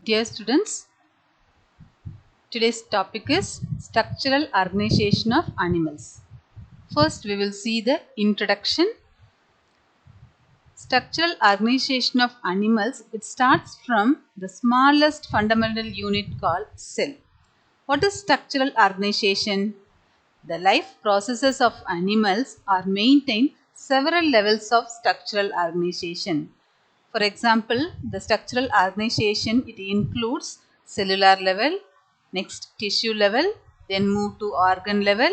Dear students, today's topic is structural organization of animals. First, we will see the introduction. Structural organization of animals, it starts from the smallest fundamental unit called cell. What is structural organization? The life processes of animals are maintained several levels of structural organization. For example, the structural organization, it includes cellular level, next tissue level, then move to organ level,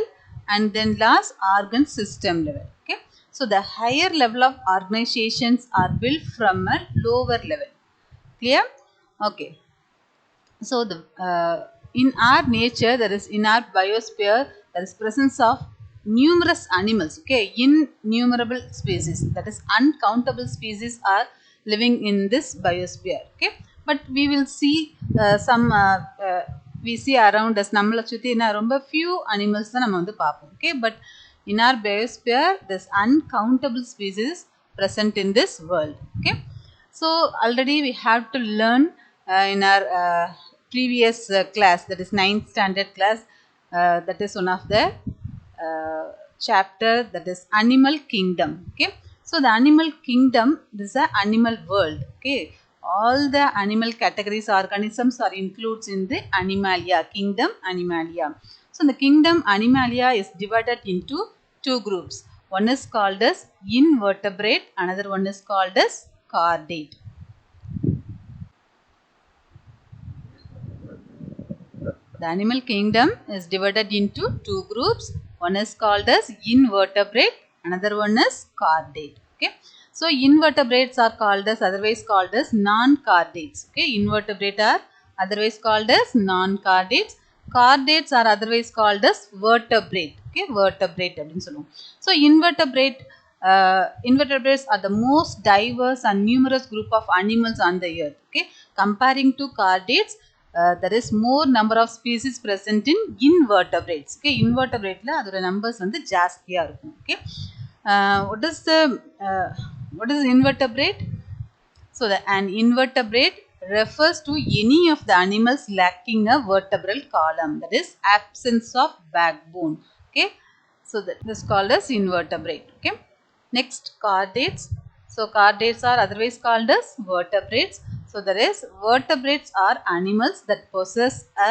and then last organ system level. Okay. So the higher level of organizations are built from a lower level. Clear? Okay. So in our nature, in our biosphere, there is presence of numerous animals. Okay, innumerable species, that is uncountable species are living in this biosphere. Okay, but we will see we see around us நம்மள சுத்தி ரொம்ப few animals தான் நம்ம வந்து பார்ப்போம். Okay, but in our biosphere there's uncountable species present in this world. Okay, so already we have to learn in our previous class, that is 9th standard class, that is one of the chapter, that is animal kingdom. Okay, so the animal kingdom, this is a animal world. Okay, all the animal categories, organisms are included in the animalia kingdom. Animalia, so the kingdom animalia is divided into two groups. One is called as invertebrate, another one is called as chordate. The animal kingdom is divided into two groups. One is called as invertebrate, another one is chordate. Okay, so invertebrates are called as, otherwise called as non-chordates. Okay, invertebrate are otherwise called as non-chordates. Chordates are otherwise called as vertebrate. Okay, vertebrate. So invertebrates are the most diverse and numerous group of animals on the earth. Okay, comparing to chordates, there is more number of species present in invertebrates. Okay, invertebrate la adoda numbers vandu jastiya irukum. Okay, what is invertebrate? So an invertebrate refers to any of the animals lacking a vertebral column, that is absence of backbone. Okay, so that is called as invertebrate. Okay, next chordates. So chordates are otherwise called as vertebrates. So there is vertebrates are animals that possess a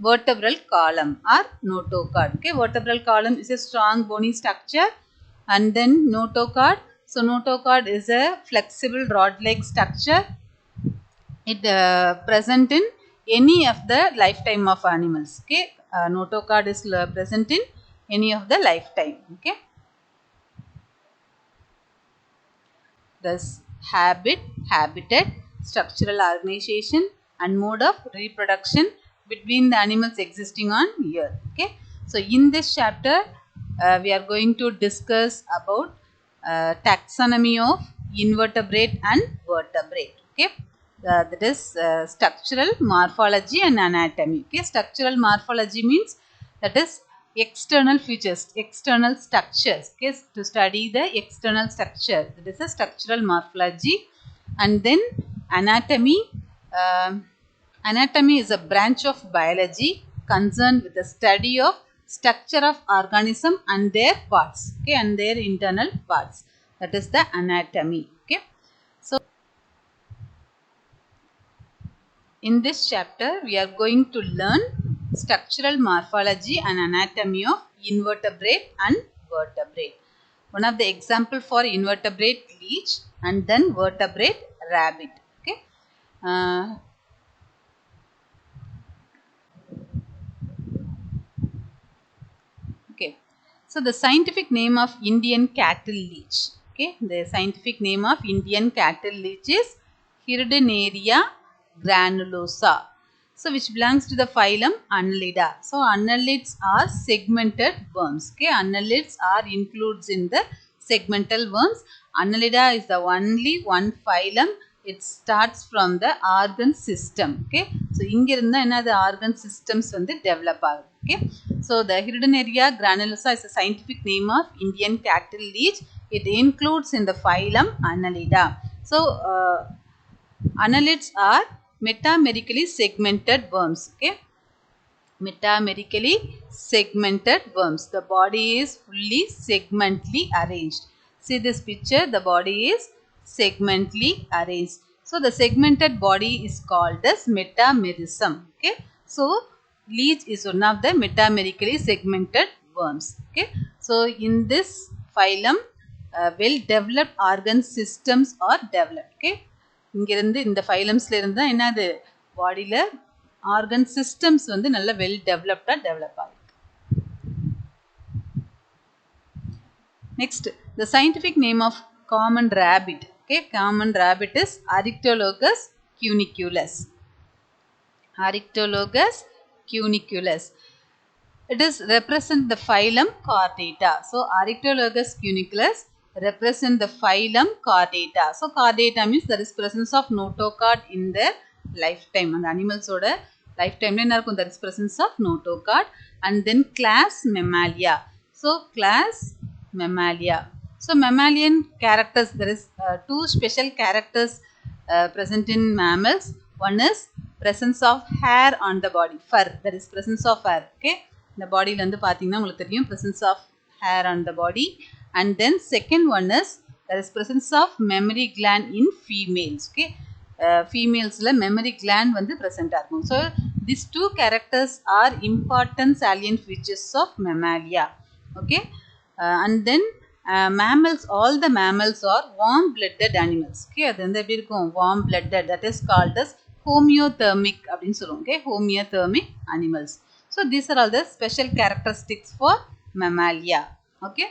vertebral column or notochord. Okay, vertebral column is a strong bony structure, and then notochord. So notochord is a flexible rod-like structure. It present in any of the lifetime of animals. Okay, notochord is present in any of the lifetime. Okay, thus habitat, structural organization, and mode of reproduction between the animals existing on earth. Okay, so in this chapter we are going to discuss about taxonomy of invertebrate and vertebrate. Okay, that is structural morphology and anatomy. Okay, structural morphology means that is external features, external structures. Okay, to study the external structure, that is a structural morphology. And then anatomy. Anatomy is a branch of biology concerned with the study of structure of organism and their parts. Okay, and their internal parts, that is the anatomy. Okay, so in this chapter we are going to learn structural morphology and anatomy of invertebrate and vertebrate. One of the example for invertebrate leech, and then vertebrate rabbit. Okay, okay, so the scientific name of Indian cattle leech. Okay, the scientific name of Indian cattle leech is Hirudinaria granulosa. So which belongs to the phylum Annelida. So annelids are segmented worms. Okay, annelids are includes in the segmental worms. Annelida is the only one phylum. It starts from the organ system. Okay, so inga irundha enna the organ systems vandu develop agum. Okay, so the Hirudinaria granulosa is the scientific name of Indian cattle leech. It includes in the phylum Annelida. So annelids are metamerically segmented worms. Okay, metamerically segmented worms. The body is fully segmentally arranged. See this picture, the body is segmentally arranged. So the segmented body is called as metamerism. Okay, so leech is one of the metamerically segmented worms. Okay, so in this phylum well developed organ systems are developed. Okay, இங்கிருந்து இந்த ஃபைலம்ஸ்ல இருந்து தான் என்னது பாடியில organ systems வந்து நல்ல well டெவலப்டா develop ஆகும். Next, the scientific name of common rabbit. Okay, common rabbit is Aryctologus cuniculus. Aryctologus cuniculus. It is represent the phylum Chordata. So Aryctologus cuniculus represent the phylum Chordata. So Chordata means there is presence of notochord in their lifetime. And animals oda lifetime la enna irukum, there is presence of notochord. And then class Mammalia. So class Mammalia. So mammalian characters, there is two special characters present in mammals. One is presence of hair on the body, fur. There is presence of hair. Okay, the body la pathina ungalku theriyum presence of hair on the body. And then second one is there is presence of mammary gland in females. Okay, females la mammary gland vandu present aagum. So these two characters are important salient features of mammalia. Okay, and then mammals, all the mammals are warm blooded animals. Okay, அது வந்து எப்படி இருக்கும், warm blooded, that is called as homeothermic அப்படினு சொல்லுவோம். Okay, homeothermic animals. So these are all the special characteristics for mammalia. Okay,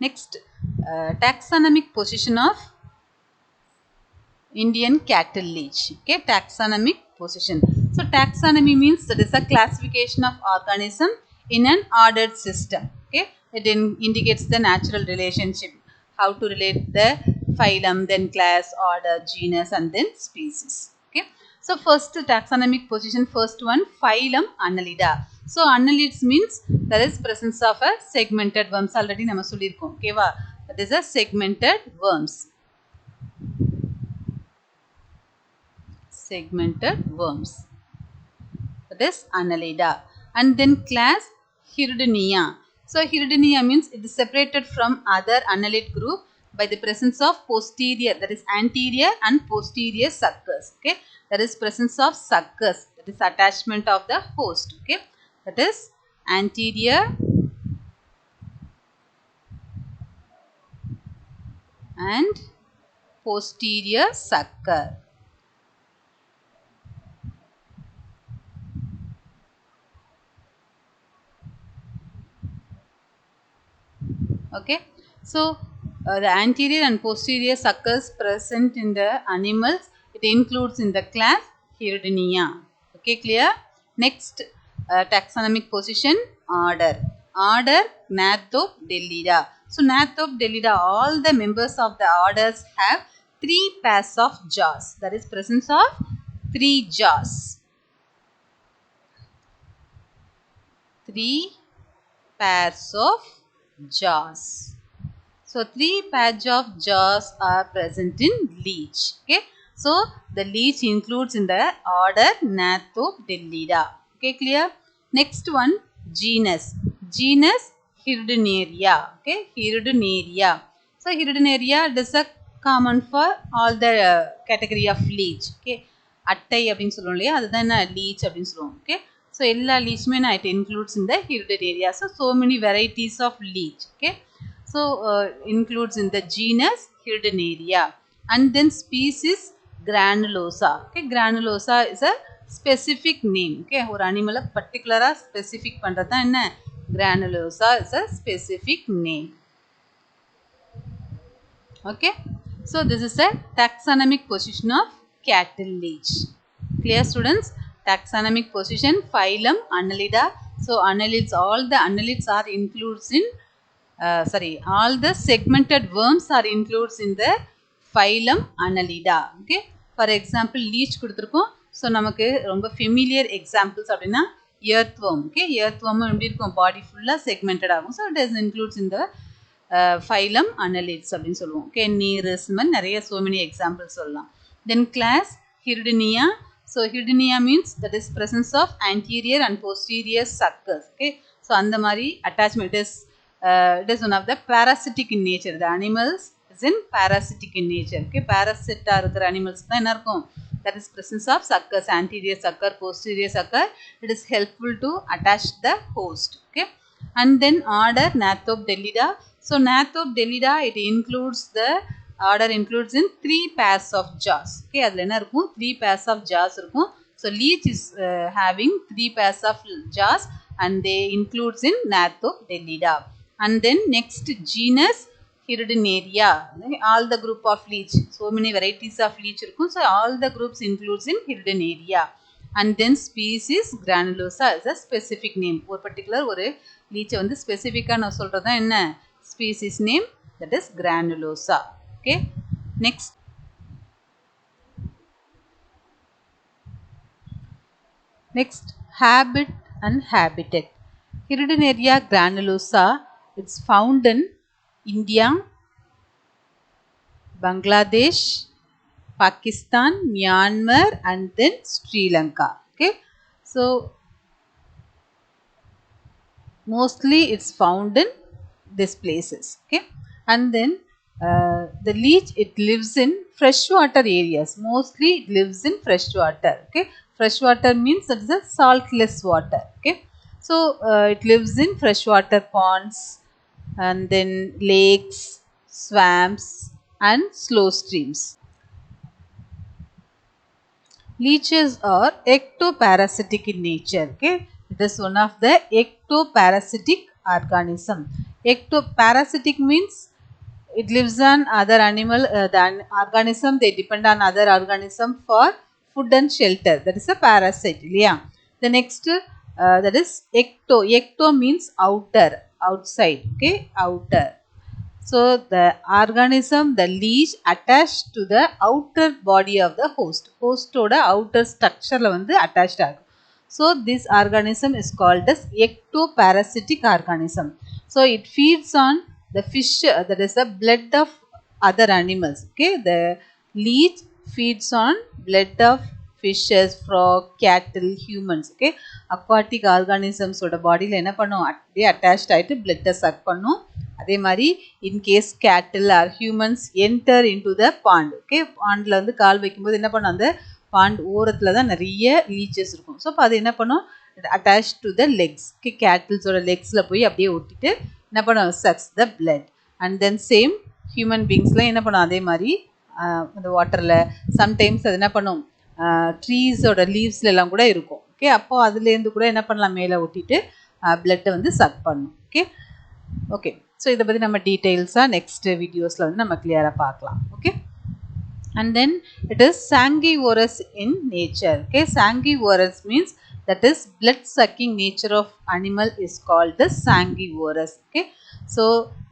next, taxonomic position of Indian cattle leech. Okay, taxonomic position. So taxonomy means that is a classification of organism in an ordered system. Okay, it indicates the natural relationship, how to relate the phylum, then class, order, genus, and then species. Okay, so first taxonomic position, first one, phylum Annelida. So annelids means there is presence of a segmented worms. Already nama sollirukom. Okay va, that is a segmented worms. Segmented worms, that is Annelida. And then class Hirudinea. So Hirudinea means it is separated from other annelid group by the presence of posterior, that is anterior and posterior suckers. Okay, that is presence of suckers, that is attachment of the host. Okay, that is anterior and posterior sucker. Okay, so the anterior and posterior suckers present in the animals, it includes in the class Hirudinea. Okay, clear? Next, taxonomic position, order. Order Gnathodelida. So Gnathodelida, all the members of the orders have 3 pairs of jaws. That is presence of 3 jaws. 3 pairs of jaws. So 3 pairs of jaws are present in leech. Okay, so the leech includes in the order Gnathodelida. Okay, clear? Next one, genus. Genus Hirudinaria. Okay, Hirudinaria. So Hirudinaria is a common for all the category of leech. Okay, attai அப்படினு சொல்லுவோம் இல்லையா, அதுதான் leech அப்படினு சொல்லுவோம். Okay, so எல்லா leechமே it includes in the Hirudinaria. So many varieties of leech. Okay, so includes in the genus Hirudinaria. And then species Granulosa. Okay, Granulosa is a specific name. Okay, ஒரு animal particular specific பண்றது தான் என்ன, Granulosa is a specific name. Okay, so this is a taxonomic position of cattle leech. Clear students? Taxonomic position, phylum Annelida. So annelids, all the annelids are includes in all the segmented worms are includes in the phylum Annelida. Okay, for example leech கொடுத்திருக்கோம். So நமக்கு ரொம்ப familiar examples அப்படினா earthworm. Okay, earthworm எப்படி இருக்கும், body full segmented ஆகும். So it is includes in the phylum annelids அப்படின்னு சொல்லுவோம். Okay, நீரஸ், இந்த மாதிரி நிறைய so many examples சொல்லலாம். Then class Hirudinea. So Hirudinea means that is presence of anterior and posterior suckers. Okay, so அந்த மாதிரி attachment it is one of the parasitic in nature. The animals is in parasitic in nature. Okay, parasite இருக்கிற animals தான் என்ன இருக்கும், that is presence of suckers, anterior sucker, posterior sucker. It is helpful to attach the host. Okay, and then order Gnathodelida. So Gnathodelida, it includes the order includes in 3 pairs of jaws. Okay, adla enna irukum, 3 pairs of jaws irukum. So leech is having 3 pairs of jaws and they includes in Gnathodelida. And then next genus Hirudinaria, all the group of leech, so many varieties of leech irukum, so all the groups includes in Hirudinaria. And then species Granulosa is a specific name. ஒரு particular ஒரு leech வந்து ஸ்பெசிஃபிக்காக நான் சொல்கிறது தான் என்ன species name, that is Granulosa. Okay, next habit and habitat. Hirudinaria granulosa, it's found in India, Bangladesh, Pakistan, Myanmar, and then Sri Lanka. Okay, so mostly it's found in these places. Okay, and then the leech, it lives in freshwater areas. Mostly it lives in freshwater. Okay, freshwater means that is a saltless water. Okay, so it lives in freshwater ponds and then lakes, swamps, and slow streams. Leeches are ectoparasitic in nature. Okay, it is one of the ectoparasitic organism. Ectoparasitic means it lives on other animal, the organism, they depend on other organism for food and shelter. That is a parasite. Yeah. The next that is ecto. Ecto means outer, outside. Okay, outer. So the organism, the leech attached to the outer body of the host. Host oda outer structure la vandu attached agum. So this organism is called as ectoparasitic organism. So it feeds on the fish, that is the blood of other animals. Okay, the leech feeds on blood of fishes, frog, cattle, humans. Okay, aquatic organisms oda body la enna pannum, they attached ஆயிட்டு blood suck பண்ணும். அதே மாதிரி in case cattle or humans enter into the pond. Okay, பாண்டில் வந்து கால் வைக்கும்போது என்ன பண்ணும், அந்த பாண்ட் ஓரத்தில் தான் நிறைய லீச்சஸ் இருக்கும். ஸோ அப்போ அது என்ன பண்ணும், attach to the legs. Okay, கேட்டில்ஸோட லெக்ஸில் போய் அப்படியே ஒட்டிட்டு என்ன பண்ணும், sucks the blood. And then same human பீங்ஸ்லாம் என்ன பண்ணும், அதே மாதிரி அந்த வாட்டரில் சம்டைம்ஸ் அது என்ன பண்ணும், ட்ரீஸோட லீவ்ஸ்ல எல்லாம் கூட இருக்கும். ஓகே, அப்போ அதுலேருந்து கூட என்ன பண்ணலாம், மேலே ஒட்டிட்டு பிளட்டை வந்து சக் பண்ணும். ஓகே ஓகே ஸோ இதை பற்றி நம்ம டீட்டெயில்ஸாக நெக்ஸ்ட் வீடியோஸில் வந்து நம்ம கிளியராக பார்க்கலாம். Okay, and then it is sanguivorous in nature. Okay, sanguivorous means that is blood sucking nature of animal is called the sanguivorous. Okay, so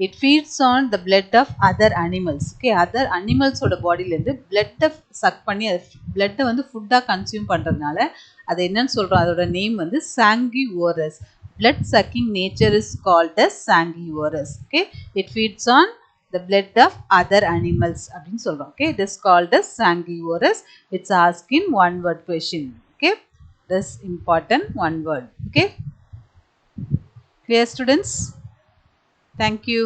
it feeds on the blood of other animals. Okay, other animals oda body la irundhu blood suck panni blood வந்து ஃபுட்டா consume பண்றதுனால அது என்னன்னு சொல்றோம், அதோட name வந்து sanguivorous. Blood sucking nature is called as sanguivorous. Okay, it feeds on the blood of other animals அப்படின்னு சொல்றோம். Okay, it is called as sanguivorous. It's asked in one word question. Okay, this important one word. Okay, clear students? Thank you.